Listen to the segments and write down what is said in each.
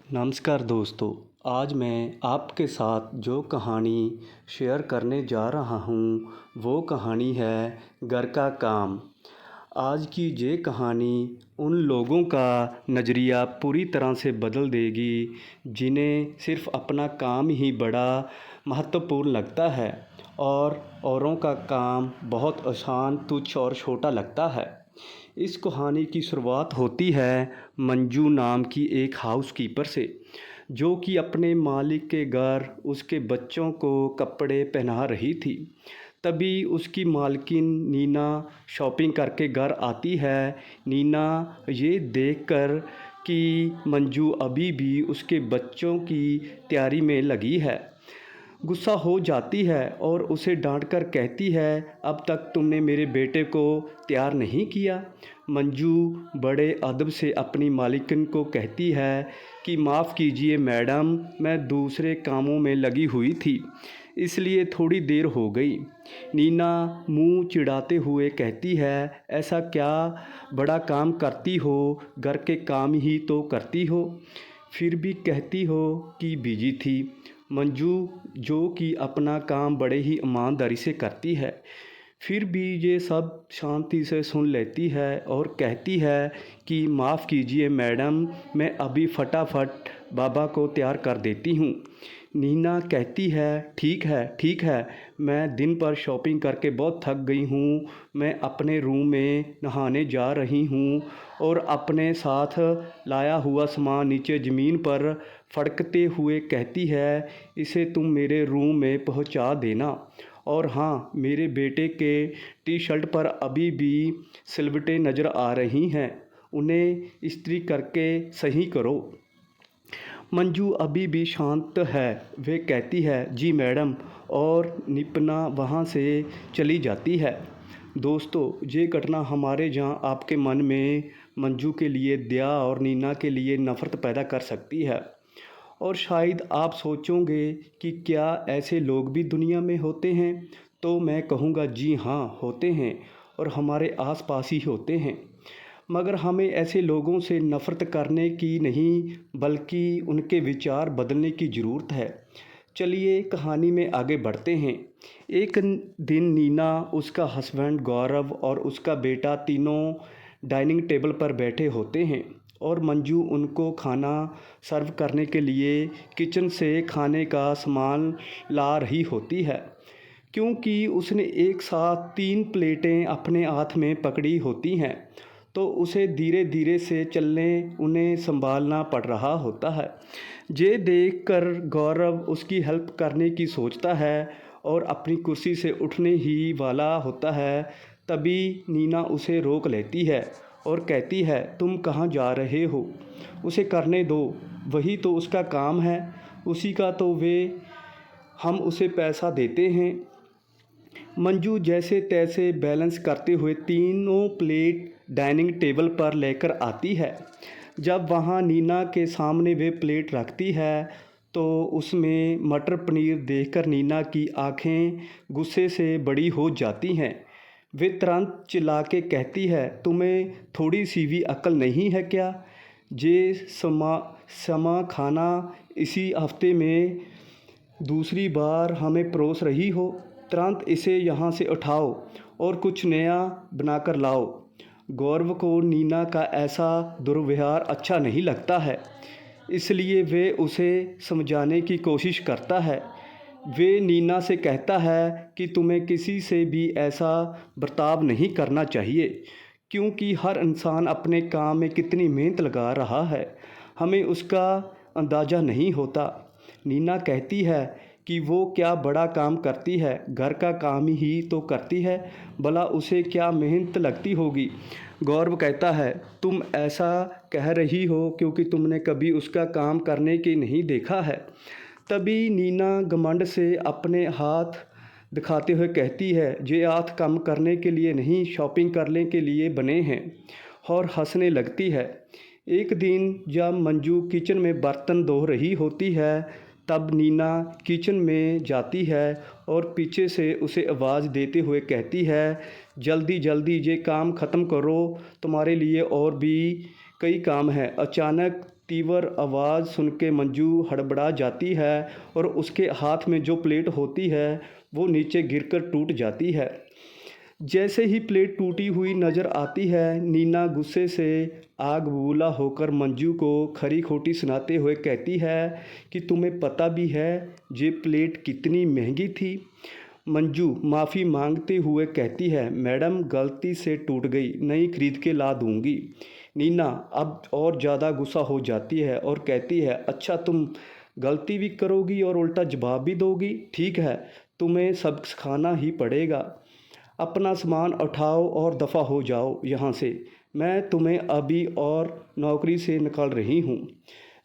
नमस्कार दोस्तों। आज मैं आपके साथ जो कहानी शेयर करने जा रहा हूँ वो कहानी है घर का काम। आज की ये कहानी उन लोगों का नज़रिया पूरी तरह से बदल देगी जिन्हें सिर्फ़ अपना काम ही बड़ा महत्वपूर्ण लगता है और औरों का काम बहुत आसान, तुच्छ और छोटा लगता है। इस कहानी की शुरुआत होती है मंजू नाम की एक हाउसकीपर से, जो कि अपने मालिक के घर उसके बच्चों को कपड़े पहना रही थी। तभी उसकी मालकिन नीना शॉपिंग करके घर आती है। नीना ये देखकर कि मंजू अभी भी उसके बच्चों की तैयारी में लगी है, गुस्सा हो जाती है और उसे डांटकर कहती है, अब तक तुमने मेरे बेटे को तैयार नहीं किया। मंजू बड़े अदब से अपनी मालिकन को कहती है कि माफ़ कीजिए मैडम, मैं दूसरे कामों में लगी हुई थी, इसलिए थोड़ी देर हो गई। नीना मुंह चिढ़ाते हुए कहती है, ऐसा क्या बड़ा काम करती हो, घर के काम ही तो करती हो, फिर भी कहती हो कि बिजी थी। मंजू, जो कि अपना काम बड़े ही ईमानदारी से करती है, फिर भी ये सब शांति से सुन लेती है और कहती है कि माफ़ कीजिए मैडम, मैं अभी फटाफट बाबा को तैयार कर देती हूँ। नीना कहती है, ठीक है, मैं दिन पर शॉपिंग करके बहुत थक गई हूँ, मैं अपने रूम में नहाने जा रही हूँ और अपने साथ लाया हुआ सामान नीचे ज़मीन पर फड़कते हुए कहती है, इसे तुम मेरे रूम में पहुँचा देना। और हाँ, मेरे बेटे के टी शर्ट पर अभी भी सिलवटें नज़र आ रही हैं, उन्हें इस्त्री करके सही करो। मंजू अभी भी शांत है। वे कहती है, जी मैडम, और निपना वहाँ से चली जाती है। दोस्तों, ये घटना हमारे जहाँ आपके मन में मंजू के लिए दया और नीना के लिए नफ़रत पैदा कर सकती है। और शायद आप सोचोगे कि क्या ऐसे लोग भी दुनिया में होते हैं? तो मैं कहूँगा जी हाँ, होते हैं और हमारे आसपास ही होते हैं। मगर हमें ऐसे लोगों से नफ़रत करने की नहीं, बल्कि उनके विचार बदलने की ज़रूरत है। चलिए कहानी में आगे बढ़ते हैं। एक दिन नीना, उसका हस्बैंड गौरव और उसका बेटा तीनों डाइनिंग टेबल पर बैठे होते हैं और मंजू उनको खाना सर्व करने के लिए किचन से खाने का सामान ला रही होती है। क्योंकि उसने एक साथ 3 प्लेटें अपने हाथ में पकड़ी होती हैं, तो उसे धीरे धीरे से चलने उन्हें संभालना पड़ रहा होता है। ये देखकर गौरव उसकी हेल्प करने की सोचता है और अपनी कुर्सी से उठने ही वाला होता है। तभी नीना उसे रोक लेती है और कहती है, तुम कहाँ जा रहे हो, उसे करने दो, वही तो उसका काम है, उसी का तो हम उसे पैसा देते हैं। मंजू जैसे तैसे बैलेंस करते हुए तीनों प्लेट डाइनिंग टेबल पर लेकर आती है। जब वहाँ नीना के सामने वे प्लेट रखती है तो उसमें मटर पनीर देखकर नीना की आंखें गुस्से से बड़ी हो जाती हैं। वे तुरंत चिल्ला के कहती है, तुम्हें थोड़ी सी भी अक्ल नहीं है क्या? जे समा खाना इसी हफ्ते में दूसरी बार हमें परोस रही हो, तुरंत इसे यहाँ से उठाओ और कुछ नया बनाकर लाओ। गौरव को नीना का ऐसा दुर्व्यवहार अच्छा नहीं लगता है, इसलिए वे उसे समझाने की कोशिश करता है। वे नीना से कहता है कि तुम्हें किसी से भी ऐसा बर्ताव नहीं करना चाहिए, क्योंकि हर इंसान अपने काम में कितनी मेहनत लगा रहा है, हमें उसका अंदाज़ा नहीं होता। नीना कहती है कि वो क्या बड़ा काम करती है, घर का काम ही तो करती है, भला उसे क्या मेहनत लगती होगी। गौरव कहता है, तुम ऐसा कह रही हो क्योंकि तुमने कभी उसका काम करने की नहीं देखा है। तभी नीना घमंड से अपने हाथ दिखाते हुए कहती है, ये हाथ काम करने के लिए नहीं, शॉपिंग करने के लिए बने हैं, और हंसने लगती है। एक दिन जब मंजू किचन में बर्तन धो रही होती है, तब नीना किचन में जाती है और पीछे से उसे आवाज़ देते हुए कहती है, जल्दी जल्दी ये काम ख़त्म करो, तुम्हारे लिए और भी कई काम हैं। अचानक तीव्र आवाज़ सुन के मंजू हड़बड़ा जाती है और उसके हाथ में जो प्लेट होती है वो नीचे गिरकर टूट जाती है। जैसे ही प्लेट टूटी हुई नज़र आती है, नीना गुस्से से आग बबूला होकर मंजू को खरी खोटी सुनाते हुए कहती है कि तुम्हें पता भी है ये प्लेट कितनी महंगी थी। मंजू माफ़ी मांगते हुए कहती है, मैडम गलती से टूट गई, नई खरीद के ला दूंगी। नीना अब और ज़्यादा गुस्सा हो जाती है और कहती है, अच्छा तुम गलती भी करोगी और उल्टा जवाब भी दोगी? ठीक है, तुम्हें सबक सिखाना ही पड़ेगा। अपना सामान उठाओ और दफ़ा हो जाओ यहाँ से। मैं तुम्हें अभी और नौकरी से निकाल रही हूँ।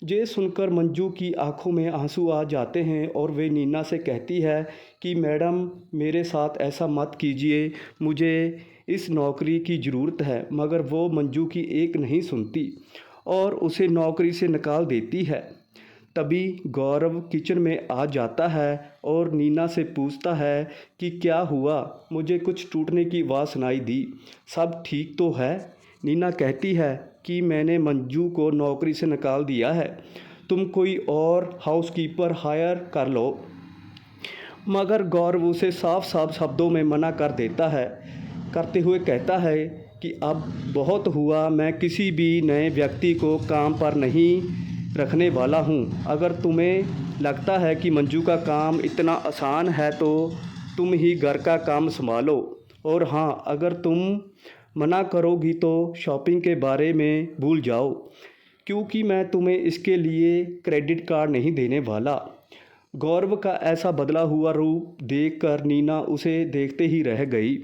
ये सुनकर मंजू की आंखों में आंसू आ जाते हैं और वे नीना से कहती है कि मैडम मेरे साथ ऐसा मत कीजिए, मुझे इस नौकरी की ज़रूरत है। मगर वो मंजू की एक नहीं सुनती और उसे नौकरी से निकाल देती है। तभी गौरव किचन में आ जाता है और नीना से पूछता है कि क्या हुआ, मुझे कुछ टूटने की आवाज़ सुनाई दी, सब ठीक तो है? नीना कहती है कि मैंने मंजू को नौकरी से निकाल दिया है, तुम कोई और हाउसकीपर हायर कर लो। मगर गौरव उसे साफ साफ शब्दों में मना कर देता है, करते हुए कहता है कि अब बहुत हुआ, मैं किसी भी नए व्यक्ति को काम पर नहीं रखने वाला हूँ। अगर तुम्हें लगता है कि मंजू का काम इतना आसान है तो तुम ही घर का काम संभालो, और हाँ, अगर तुम मना करोगी तो शॉपिंग के बारे में भूल जाओ, क्योंकि मैं तुम्हें इसके लिए क्रेडिट कार्ड नहीं देने वाला। गौरव का ऐसा बदला हुआ रूप देखकर नीना उसे देखते ही रह गई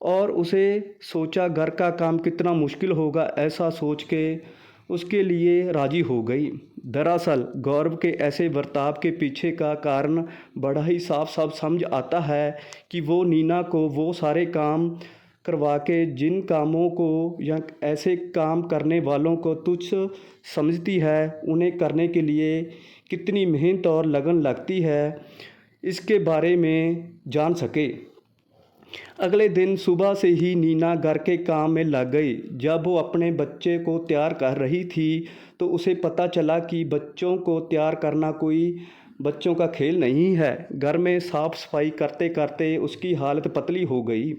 और उसे सोचा घर का काम कितना मुश्किल होगा, ऐसा सोच के उसके लिए राज़ी हो गई। दरअसल गौरव के ऐसे बर्ताव के पीछे का कारण बड़ा ही साफ साफ समझ आता है कि वो नीना को वो सारे काम करवा के जिन कामों को या ऐसे काम करने वालों को तुच्छ समझती है, उन्हें करने के लिए कितनी मेहनत और लगन लगती है, इसके बारे में जान सके। अगले दिन सुबह से ही नीना घर के काम में लग गई। जब वो अपने बच्चे को तैयार कर रही थी तो उसे पता चला कि बच्चों को तैयार करना कोई बच्चों का खेल नहीं है। घर में साफ़ सफाई करते करते उसकी हालत पतली हो गई।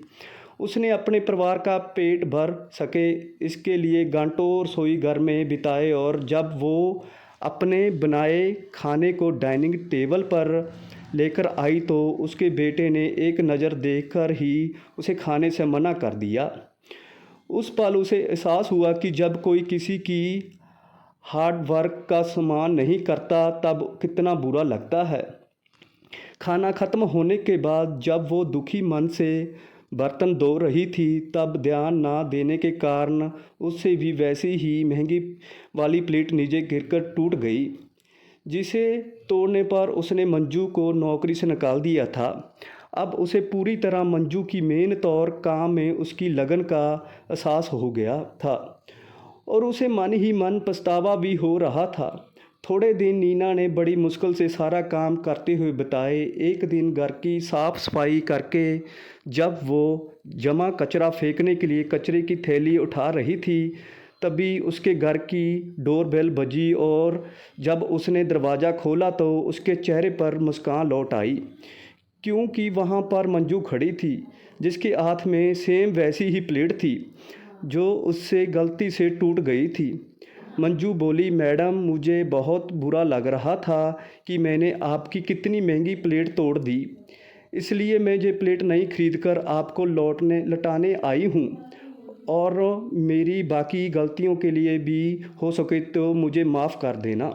उसने अपने परिवार का पेट भर सके इसके लिए घंटों रसोई घर में बिताए, और जब वो अपने बनाए खाने को डाइनिंग टेबल पर लेकर आई तो उसके बेटे ने एक नज़र देखकर ही उसे खाने से मना कर दिया। उस पल उसे एहसास हुआ कि जब कोई किसी की हार्ड वर्क का सम्मान नहीं करता तब कितना बुरा लगता है। खाना ख़त्म होने के बाद जब वो दुखी मन से बर्तन धो रही थी तब ध्यान ना देने के कारण उससे भी वैसी ही महंगी वाली प्लेट नीचे गिरकर टूट गई, जिसे तोड़ने पर उसने मंजू को नौकरी से निकाल दिया था। अब उसे पूरी तरह मंजू की मेहनत और काम में उसकी लगन का एहसास हो गया था और उसे मन ही मन पछतावा भी हो रहा था। थोड़े दिन नीना ने बड़ी मुश्किल से सारा काम करते हुए बिताए। एक दिन घर की साफ़ सफाई करके जब वो जमा कचरा फेंकने के लिए कचरे की थैली उठा रही थी तभी उसके घर की डोरबेल बजी, और जब उसने दरवाज़ा खोला तो उसके चेहरे पर मुस्कान लौट आई, क्योंकि वहाँ पर मंजू खड़ी थी जिसके हाथ में सेम वैसी ही प्लेट थी जो उससे गलती से टूट गई थी। मंजू बोली, मैडम मुझे बहुत बुरा लग रहा था कि मैंने आपकी कितनी महंगी प्लेट तोड़ दी, इसलिए मैं ये प्लेट नहीं खरीद कर आपको लौटाने आई हूँ, और मेरी बाकी गलतियों के लिए भी हो सके तो मुझे माफ़ कर देना।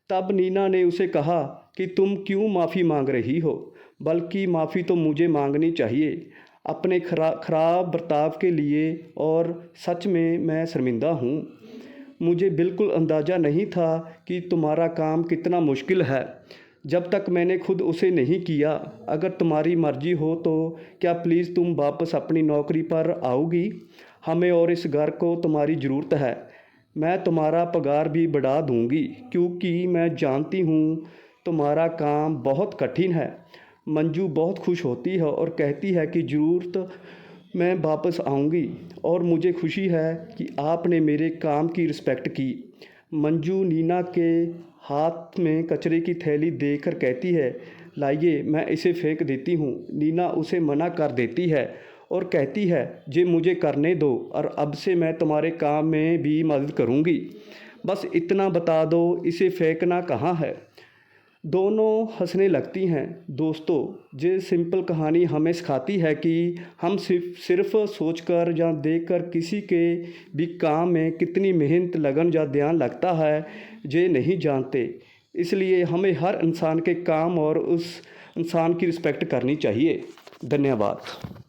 तब नीना ने उसे कहा कि तुम क्यों माफ़ी मांग रही हो, बल्कि माफ़ी तो मुझे मांगनी चाहिए अपने खराब बर्ताव के लिए, और सच में मैं शर्मिंदा हूँ। मुझे बिल्कुल अंदाज़ा नहीं था कि तुम्हारा काम कितना मुश्किल है जब तक मैंने खुद उसे नहीं किया। अगर तुम्हारी मर्ज़ी हो तो क्या प्लीज़ तुम वापस अपनी नौकरी पर आओगी? हमें और इस घर को तुम्हारी ज़रूरत है। मैं तुम्हारा पगार भी बढ़ा दूंगी क्योंकि मैं जानती हूँ तुम्हारा काम बहुत कठिन है। मंजू बहुत खुश होती है और कहती है कि ज़रूरत मैं वापस आऊँगी, और मुझे खुशी है कि आपने मेरे काम की रिस्पेक्ट की। मंजू नीना के हाथ में कचरे की थैली देकर कहती है, लाइए मैं इसे फेंक देती हूँ। नीना उसे मना कर देती है और कहती है, जे मुझे करने दो और अब से मैं तुम्हारे काम में भी मदद करूँगी। बस इतना बता दो, इसे फेंकना कहाँ है। दोनों हंसने लगती हैं। दोस्तों, ये सिंपल कहानी हमें सिखाती है कि हम सिर्फ सोचकर या देखकर किसी के भी काम में कितनी मेहनत, लगन या ध्यान लगता है, ये नहीं जानते। इसलिए हमें हर इंसान के काम और उस इंसान की रिस्पेक्ट करनी चाहिए। धन्यवाद।